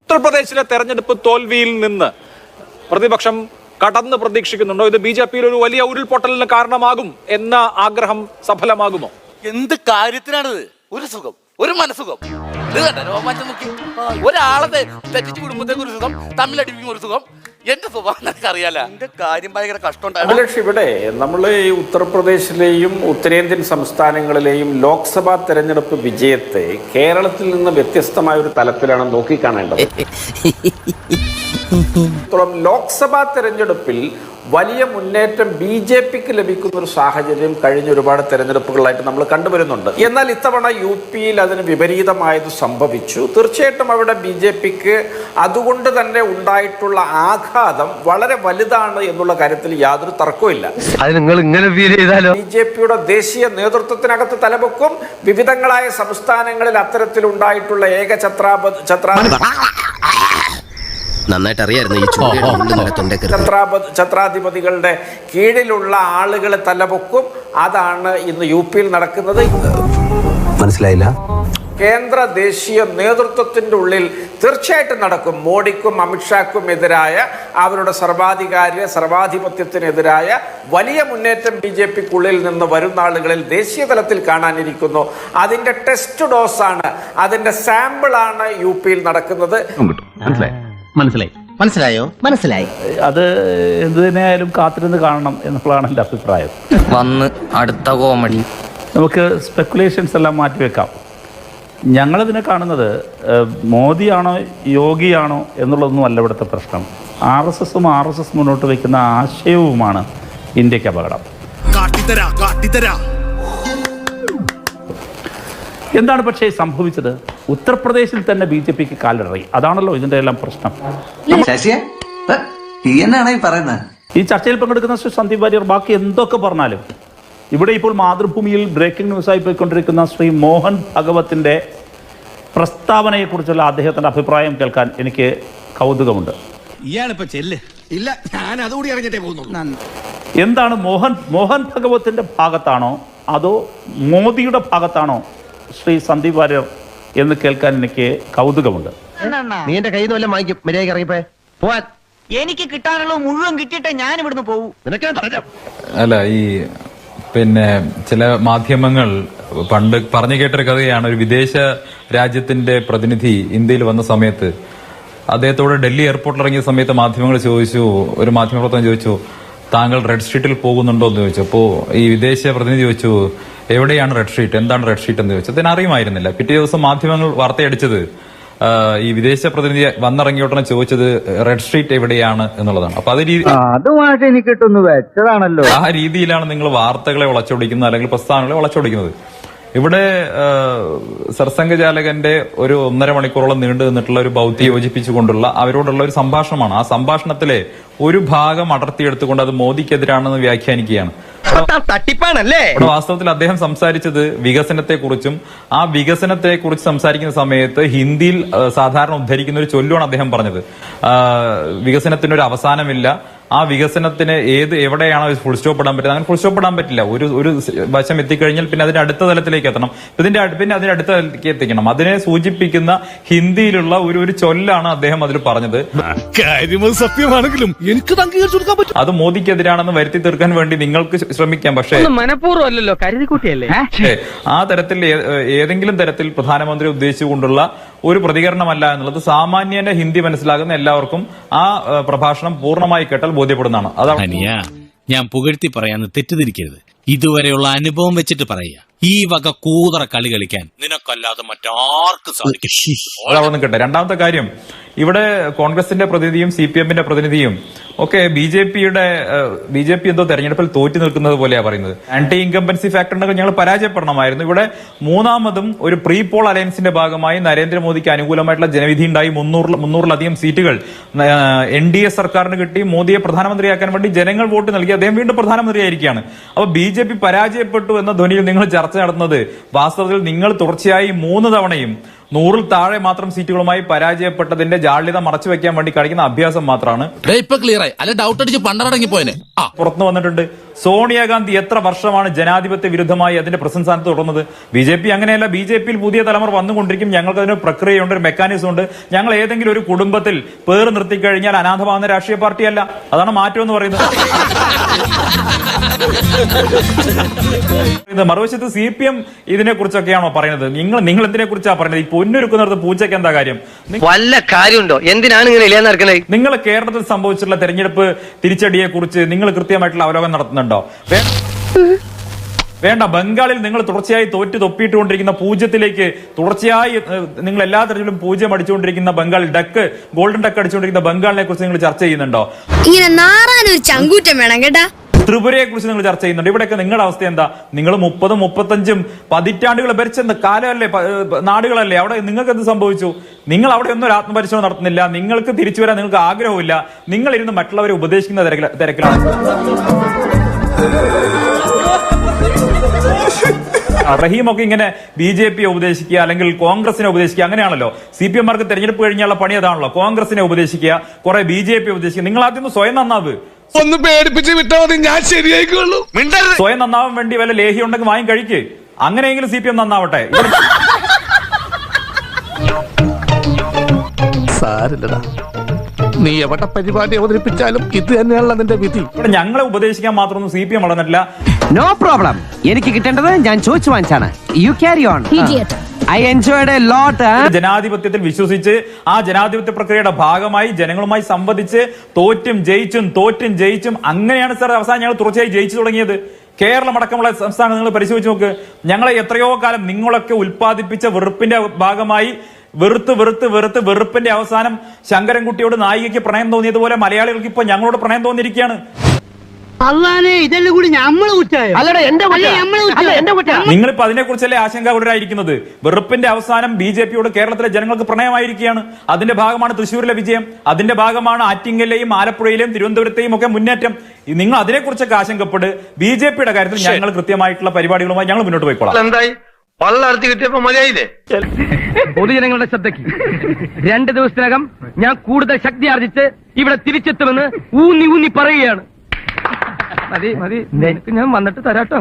ഉത്തർപ്രദേശിലെ തെരഞ്ഞെടുപ്പ് തോൽവിയിൽ നിന്ന് പ്രതിപക്ഷം കടന്ന് പ്രതീക്ഷിക്കുന്നുണ്ടോ? ഇത് ബി.ജെ.പിയിൽ ഒരു വലിയ ഉരുൾപൊട്ടലിന് കാരണമാകും എന്ന ആഗ്രഹം സഫലമാകുമോ? എന്ത് കാര്യത്തിനാണിത്? ഒരു സുഖം, ഒരു മനസുഖം. ഇത് കണ്ട രോമാഞ്ചം നോക്കി. ഒരാളെ തെറ്റിച്ച് കുടുംബത്തേക്ക് ഒരു സുഖം, തമ്മിലടിപ്പിക്കും ഒരു സുഖം. എന്റെ സ്വഭാവം നിനക്ക് അറിയാലോ. എന്റെ കാര്യം ഭയങ്കര കഷ്ടമുണ്ടായിരുന്നു. ഇവിടെ നമ്മൾ ഈ ഉത്തർപ്രദേശിലെയും ഉത്തരേന്ത്യൻ സംസ്ഥാനങ്ങളിലെയും ലോക്സഭാ തെരഞ്ഞെടുപ്പ് വിജയത്തെ കേരളത്തിൽ നിന്ന് വ്യത്യസ്തമായ ഒരു തലത്തിലാണ് നോക്കിക്കാണേണ്ടത്. ലോക്സഭാ തെരഞ്ഞെടുപ്പിൽ വലിയ മുന്നേറ്റം ബി.ജെ.പിക്ക് ലഭിക്കുന്ന ഒരു സാഹചര്യം കഴിഞ്ഞ ഒരുപാട് തെരഞ്ഞെടുപ്പുകളായിട്ട് നമ്മൾ കണ്ടുവരുന്നുണ്ട്. എന്നാൽ ഇത്തവണ യു.പിയിൽ അതിന് വിപരീതമായത് സംഭവിച്ചു. തീർച്ചയായിട്ടും അവിടെ ബി.ജെ.പിക്ക് അതുകൊണ്ട് തന്നെ ഉണ്ടായിട്ടുള്ള ആഘാതം വളരെ വലുതാണ് എന്നുള്ള കാര്യത്തിൽ യാതൊരു തർക്കവുമില്ല. ബി.ജെ.പിയുടെ ദേശീയ നേതൃത്വത്തിനകത്ത് തലപൊക്കും. വിവിധങ്ങളായ സംസ്ഥാനങ്ങളിൽ അത്തരത്തിലുണ്ടായിട്ടുള്ള നന്നായിട്ട് അറിയായിരുന്നു ഛത്രാധിപതികളുടെ കീഴിലുള്ള ആളുകൾ തലപൊക്കും. അതാണ് ഇന്ന് യു.പിയിൽ നടക്കുന്നത്. മനസ്സിലായില്ല. കേന്ദ്ര ദേശീയ നേതൃത്വത്തിന്റെ ഉള്ളിൽ തീർച്ചയായിട്ടും നടക്കും. മോഡിക്കും അമിത്ഷാക്കും എതിരായ അവരുടെ സർവാധിപത്യത്തിനെതിരായ വലിയ മുന്നേറ്റം ബി.ജെ.പിക്കുള്ളിൽ നിന്ന് വരുന്ന ആളുകളിൽ ദേശീയ തലത്തിൽ കാണാനിരിക്കുന്നു. അതിന്റെ ടെസ്റ്റ് ഡോസാണ്, അതിന്റെ സാമ്പിളാണ് യു.പിയിൽ നടക്കുന്നത്. മനസ്സിലായോ? മനസ്സിലായി. അത് എന്ത് തന്നെയായാലും കാത്തിരുന്ന് കാണണം എന്നുള്ളതാണ് എൻ്റെ അഭിപ്രായം. വന്ന് അടുത്ത കോമഡി. നമുക്ക് സ്പെക്കുലേഷൻസ് എല്ലാം മാറ്റിവെക്കാം. ഞങ്ങളിതിനെ കാണുന്നത് മോദിയാണോ യോഗിയാണോ എന്നുള്ളതൊന്നും അല്ല ഇവിടുത്തെ പ്രശ്നം. RSS മുന്നോട്ട് വയ്ക്കുന്ന ആശയവുമാണ് ഇന്ത്യക്ക് അപകടം. എന്താണ് പക്ഷേ സംഭവിച്ചത്? ഉത്തർപ്രദേശിൽ തന്നെ ബി.ജെ.പിക്ക് കാലിടറി. അതാണല്ലോ ഇതിന്റെ എല്ലാം പ്രശ്നം. ഈ ചർച്ചയിൽ പങ്കെടുക്കുന്ന ശ്രീ സന്ദീപ് വാര്യർ ബാക്കി എന്തൊക്കെ പറഞ്ഞാലും ഇവിടെ ഇപ്പോൾ മാതൃഭൂമിയിൽ ബ്രേക്കിംഗ് ന്യൂസായി പോയിക്കൊണ്ടിരിക്കുന്ന ശ്രീ മോഹൻ ഭഗവത്തിന്റെ പ്രസ്താവനയെക്കുറിച്ചുള്ള അദ്ദേഹത്തിന്റെ അഭിപ്രായം കേൾക്കാൻ എനിക്ക് കൗതുകമുണ്ട്. എന്താണ് മോഹൻ ഭഗവത്തിന്റെ ഭാഗത്താണോ അതോ മോദിയുടെ ഭാഗത്താണോ ശ്രീ സന്ദീപ് വാര്യർ എന്ന് കേൾക്കാൻ എനിക്ക് കൗതുകമുണ്ട്. നീ എന്റെ കയ്യിൽ നിന്ന് വല്ലതും വാങ്ങിക്കും. മര്യാദയ്ക്ക് ഇറങ്ങിപ്പോയി പോവാൻ. എനിക്ക് കിട്ടാനുള്ളത് മുഴുവൻ കിട്ടിയിട്ടേ ഞാൻ ഇവിടുന്ന് പോകും. അല്ല, ഈ ചില മാധ്യമങ്ങൾ പണ്ട് പറഞ്ഞു കേട്ടൊരു കഥയാണ്. ഒരു വിദേശ രാജ്യത്തിന്റെ പ്രതിനിധി ഇന്ത്യയിൽ വന്ന സമയത്ത് അദ്ദേഹത്തോട് ഡൽഹി എയർപോർട്ടിൽ ഇറങ്ങിയ സമയത്ത് ഒരു മാധ്യമപ്രവർത്തകൻ ചോദിച്ചു, താങ്കൾ റെഡ് സ്ട്രീറ്റിൽ പോകുന്നുണ്ടോ എന്ന് ചോദിച്ചു. അപ്പോൾ ഈ വിദേശ പ്രതിനിധി ചോദിച്ചു, എവിടെയാണ് റെഡ് സ്ട്രീറ്റ്, എന്താണ് റെഡ് സ്ട്രീറ്റ് എന്ന് ചോദിച്ചു. അതിന് അറിയുമായിരുന്നില്ല. പിറ്റേ ദിവസം മാധ്യമങ്ങൾ വാർത്തയടിച്ചത് ഈ വിദേശ പ്രതിനിധി വന്നിറങ്ങിയ ഉടനെ ചോദിച്ചത് റെഡ് സ്ട്രീറ്റ് എവിടെയാണ് എന്നുള്ളതാണ്. അപ്പൊ അതുമായിട്ട് എനിക്ക് വെച്ചതാണല്ലോ. ആ രീതിയിലാണ് നിങ്ങൾ വാർത്തകളെ വളച്ചൊടിക്കുന്നത്, അല്ലെങ്കിൽ പ്രസ്താവനകളെ വളച്ചൊടിക്കുന്നത്. ഇവിടെ സർസംഘചാലകന്റെ ഒരു 1.5 മണിക്കൂറോളം നീണ്ടു നിന്നിട്ടുള്ള ഒരു ബൗദ്ധി യോജിപ്പിച്ചുകൊണ്ടുള്ള അവരോടുള്ള ഒരു സംഭാഷണമാണ്. ആ സംഭാഷണത്തിലെ ഒരു ഭാഗം അടർത്തിയെടുത്തുകൊണ്ട് അത് മോദിക്കെതിരാണെന്ന് വ്യാഖ്യാനിക്കുകയാണ്. തട്ടിപ്പാണല്ലേ. വാസ്തവത്തിൽ അദ്ദേഹം സംസാരിച്ചത് വികസനത്തെക്കുറിച്ചും ആ വികസനത്തെക്കുറിച്ച് സംസാരിക്കുന്ന സമയത്ത് ഹിന്ദിയിൽ സാധാരണ ഉദ്ധരിക്കുന്ന ഒരു ചൊല്ലുമാണ് അദ്ദേഹം പറഞ്ഞത്. വികസനത്തിനൊരു അവസാനമില്ല, ആ വികസനത്തിന് എവിടെയാണോ ഫുൾ സ്റ്റോപ്പ് ഇടാൻ പറ്റുന്നത്, അങ്ങനെ ഫുൾ സ്റ്റോപ്പ് ഇടാൻ പറ്റില്ല. ഒരു വശം എത്തിക്കഴിഞ്ഞാൽ പിന്നെ അതിന്റെ അടുത്ത തലത്തിലേക്ക് എത്തണം, പിന്നെ അതിന്റെ അടുത്ത തലത്തിലേക്ക് എത്തിക്കണം. അതിനെ സൂചിപ്പിക്കുന്ന ഹിന്ദിയിലുള്ള ഒരു ചൊല്ലാണ് അദ്ദേഹം അതിൽ പറഞ്ഞത്. സത്യമാണെങ്കിലും എനിക്ക് അത് മോദിക്കെതിരാണെന്ന് വരുത്തി തീർക്കാൻ വേണ്ടി നിങ്ങൾക്ക് ശ്രമിക്കാം. പക്ഷേ മനഃപൂർവ്വമല്ലല്ലോ, കരുതിക്കുട്ടിയല്ലേ. ആ തരത്തിൽ ഏതെങ്കിലും തരത്തിൽ പ്രധാനമന്ത്രി ഉദ്ദേശിച്ചുകൊണ്ടുള്ള ഒരു പ്രതികരണമല്ല എന്നുള്ളത് സാമാന്യന്റെ ഹിന്ദി മനസ്സിലാകുന്ന എല്ലാവർക്കും ആ പ്രഭാഷണം പൂർണ്ണമായി കേട്ടാൽ ബോധ്യപ്പെടുന്നതാണ്. അതാണ് ഞാൻ പുകഴ്ത്തി പറയാന്ന് തെറ്റിദ്ധരിക്കരുത്. ഇതുവരെയുള്ള അനുഭവം വെച്ചിട്ട് പറയുക, ഈ വക കൂതറ കളി കളിക്കാൻ നിനക്കല്ലാതെ മറ്റാർക്കും സാധിക്കും. അതവിടെ നിൽക്കട്ടെ. രണ്ടാമത്തെ കാര്യം, ഇവിടെ കോൺഗ്രസിന്റെ പ്രതിനിധിയും CPM-ന്റെ പ്രതിനിധിയും ഒക്കെ ബി ജെ പി എന്തോ തെരഞ്ഞെടുപ്പിൽ തോറ്റു നിൽക്കുന്നത് പോലെയാ പറയുന്നത്. ആന്റി ഇൻകംബൻസി ഫാക്ടർ ഉണ്ടെങ്കിൽ ഞങ്ങൾ പരാജയപ്പെടണമായിരുന്നു. ഇവിടെ മൂന്നാമതും ഒരു പ്രീ പോൾ അലയൻസിന്റെ ഭാഗമായി നരേന്ദ്രമോദിക്ക് അനുകൂലമായിട്ടുള്ള ജനവിധി ഉണ്ടായി. 300-ലധികം സീറ്റുകൾ NDA സർക്കാരിന് കിട്ടി. മോദിയെ പ്രധാനമന്ത്രിയാക്കാൻ വേണ്ടി ജനങ്ങൾ വോട്ട് നൽകി. അദ്ദേഹം വീണ്ടും പ്രധാനമന്ത്രിയായിരിക്കുകയാണ്. അപ്പൊ BJP പരാജയപ്പെട്ടു എന്ന ധ്വനിയിൽ നിങ്ങൾ ചർച്ച നടത്തുന്നത് വാസ്തവത്തിൽ നിങ്ങൾ തുടർച്ചയായി 3 തവണയും 100-ൽ താഴെ മാത്രം സീറ്റുകളുമായി പരാജയപ്പെട്ടതിന്റെ ജാള്യത മറച്ചു വെക്കാൻ വേണ്ടി കളിക്കുന്ന അഭ്യാസം മാത്രമാണ്. ഇപ്പൊ ക്ലിയർ ആയി. അല്ല ഡൗട്ട് അടിച്ച് പണ്ടടങ്ങിപ്പോയനെ. പുറത്തു വന്നിട്ടുണ്ട്. സോണിയാഗാന്ധി എത്ര വർഷമാണ് ജനാധിപത്യ വിരുദ്ധമായി അതിന്റെ പ്രസിഡന്റ് സ്ഥാനത്ത് തുടർന്നത്? BJP അങ്ങനെയല്ല. BJP-യിൽ പുതിയ തലമുറ വന്നുകൊണ്ടിരിക്കും. ഞങ്ങൾക്ക് അതിനൊരു പ്രക്രിയയുണ്ട്, ഒരു മെക്കാനിസം ഉണ്ട്. ഞങ്ങൾ ഏതെങ്കിലും ഒരു കുടുംബത്തിൽ പേര് നിർത്തിക്കഴിഞ്ഞാൽ അനാഥമാകുന്ന രാഷ്ട്രീയ പാർട്ടിയല്ല. അതാണ് മാറ്റം എന്ന് പറയുന്നത്. മറുവശത്ത് CPM ഇതിനെ കുറിച്ചൊക്കെയാണോ പറയുന്നത്? നിങ്ങൾ എന്തിനെ കുറിച്ചാണ് പറയുന്നത്? ഈ പൊന്നൊരുക്കുന്നിടത്ത് പൂച്ചയ്ക്ക് എന്താ കാര്യം? വല്ല കാര്യമുണ്ടോ? എന്തിനാണ് ഇങ്ങനെ ഇല്ലാന്ന് നടക്കണേ? നിങ്ങൾ കേരളത്തിൽ സംഭവിച്ചിട്ടുള്ള തെരഞ്ഞെടുപ്പ് തിരിച്ചടിയെ കുറിച്ച് നിങ്ങൾ കൃത്യമായിട്ടുള്ള അവലോകനം നടത്തുന്നുണ്ടോ? വേണ്ട. ബംഗാളിൽ നിങ്ങൾ തുടർച്ചയായി തോറ്റ് തൊപ്പിയിട്ടുകൊണ്ടിരിക്കുന്ന പൂജ്യത്തിലേക്ക് തുടർച്ചയായി നിങ്ങൾ എല്ലാ തരത്തിലും പൂജ്യം അടിച്ചുകൊണ്ടിരിക്കുന്ന ബംഗാളിൽ ഗോൾഡൻ ഡക്ക് അടിച്ചുകൊണ്ടിരിക്കുന്ന ബംഗാളിനെ കുറിച്ച് നിങ്ങൾ ചർച്ച ചെയ്യുന്നുണ്ടോ? ഇങ്ങനെ നാറാനൊരു ചങ്കൂറ്റം വേണം കേട്ടാ. ത്രിപുരയെ കുറിച്ച് നിങ്ങൾ ചർച്ച ചെയ്യുന്നുണ്ട്. ഇവിടെയൊക്കെ നിങ്ങളുടെ അവസ്ഥ എന്താ? നിങ്ങൾ 30-35 പതിറ്റാണ്ടുകൾ ഭരിച്ച കാലമല്ലേ, നാടുകളല്ലേ? അവിടെ നിങ്ങൾക്ക് എന്ത് സംഭവിച്ചു? നിങ്ങൾ അവിടെ ഒന്നും ഒരു ആത്മപരിശോധന നടത്തുന്നില്ല. നിങ്ങൾക്ക് തിരിച്ചു വരാൻ നിങ്ങൾക്ക് ആഗ്രഹമില്ല. നിങ്ങൾ ഇരുന്ന് മറ്റുള്ളവരെ ഉപദേശിക്കുന്ന തിരക്കിലാണ്. റഹീമൊക്കെ ഇങ്ങനെ BJP-യെ ഉപദേശിക്കുക, അല്ലെങ്കിൽ കോൺഗ്രസിനെ ഉപദേശിക്കുക, അങ്ങനെയാണല്ലോ. CPM-മാർക്ക് തെരഞ്ഞെടുപ്പ് കഴിഞ്ഞുള്ള പണി അതാണല്ലോ. കോൺഗ്രസിനെ ഉപദേശിക്കുക, കുറെ BJP ഉപദേശിക്കുക. നിങ്ങൾ ആദ്യം സ്വയം നന്നാവ്. ഒന്ന് പേടിപ്പിച്ച് വിട്ടാൽ മതി, ഞാൻ ശരിയായിക്കോളൂ. സ്വയം നന്നാവാൻ വേണ്ടി വല്ല ലേഹ്യം ഉണ്ടെങ്കിൽ വാങ്ങി കഴിക്ക്. അങ്ങനെയെങ്കിലും CPM നന്നാവട്ടെ. സാരില്ലടാ, നീ എവിടെ പരിപാടി അവതരിപ്പിച്ചാലും ഇത് തന്നെയാണല്ലോ നിന്റെ വിധി. ഇവിടെ ഞങ്ങളെ ഉപദേശിക്കാൻ മാത്രമൊന്നും CPM വളർന്നിട്ടില്ല. No problem. എനിക്ക് കിട്ടേണ്ടത് ഞാൻ ചോദിച്ചു വാങ്ങിച്ചാണ്. You carry on. I enjoyed a lot. ജനാധിപത്യത്തിൽ വിശ്വസിച്ച് ആ ജനാധിപത്യ പ്രക്രിയയുടെ ഭാഗമായി ജനങ്ങളുമായി സംവദിച്ച് തോറ്റും ജയിച്ചും അങ്ങനെയാണ് സാർ അവസാനം ഞങ്ങൾ തുടർച്ചയായി ജയിച്ചു തുടങ്ങിയത്. കേരളം അടക്കമുള്ള സംസ്ഥാനം നിങ്ങൾ പരിശോധിച്ച് നോക്ക്. ഞങ്ങളെ എത്രയോ കാലം നിങ്ങളൊക്കെ ഉൽപ്പാദിപ്പിച്ച വെറുപ്പിന്റെ ഭാഗമായി വെറുപ്പിന്റെ അവസാനം ശങ്കരൻകുട്ടിയോട് നായികയ്ക്ക് പ്രണയം തോന്നിയതുപോലെ മലയാളികൾക്ക് ഇപ്പൊ ഞങ്ങളോട് പ്രണയം തോന്നിയിരിക്കുകയാണ്. ഇതെല്ലാം കൂടി നിങ്ങളിപ്പോ അതിനെക്കുറിച്ചല്ലേ ആശങ്കാകുലരായിരിക്കുന്നത്? വെറുപ്പിന്റെ അവസാനം BJP-യോട് കേരളത്തിലെ ജനങ്ങൾക്ക് പ്രണയമായിരിക്കുകയാണ്. അതിന്റെ ഭാഗമാണ് തൃശ്ശൂരിലെ വിജയം. അതിന്റെ ഭാഗമാണ് ആറ്റിങ്ങലിലെയും ആലപ്പുഴയിലെയും തിരുവനന്തപുരത്തെയും ഒക്കെ മുന്നേറ്റം. നിങ്ങൾ അതിനെക്കുറിച്ചൊക്കെ ആശങ്കപ്പെട്ട് BJP-യുടെ കാര്യത്തിൽ ഞങ്ങൾ കൃത്യമായിട്ടുള്ള പരിപാടികളുമായി ഞങ്ങൾ മുന്നോട്ട് പോയിക്കോളാം. എന്തായി പള്ളർത്തി കിട്ടിയപ്പോ മതിയായില്ലേ? പൊതുജനങ്ങളുടെ ശ്രദ്ധയ്ക്ക് 2 ദിവസത്തിനകം ഞാൻ കൂടുതൽ ശക്തി ആർജിച്ച് ഇവിടെ തിരിച്ചെത്തുമെന്ന് ഊന്നി പറയുകയാണ്. മതി ഞാൻ വന്നിട്ട് തരാട്ടോ.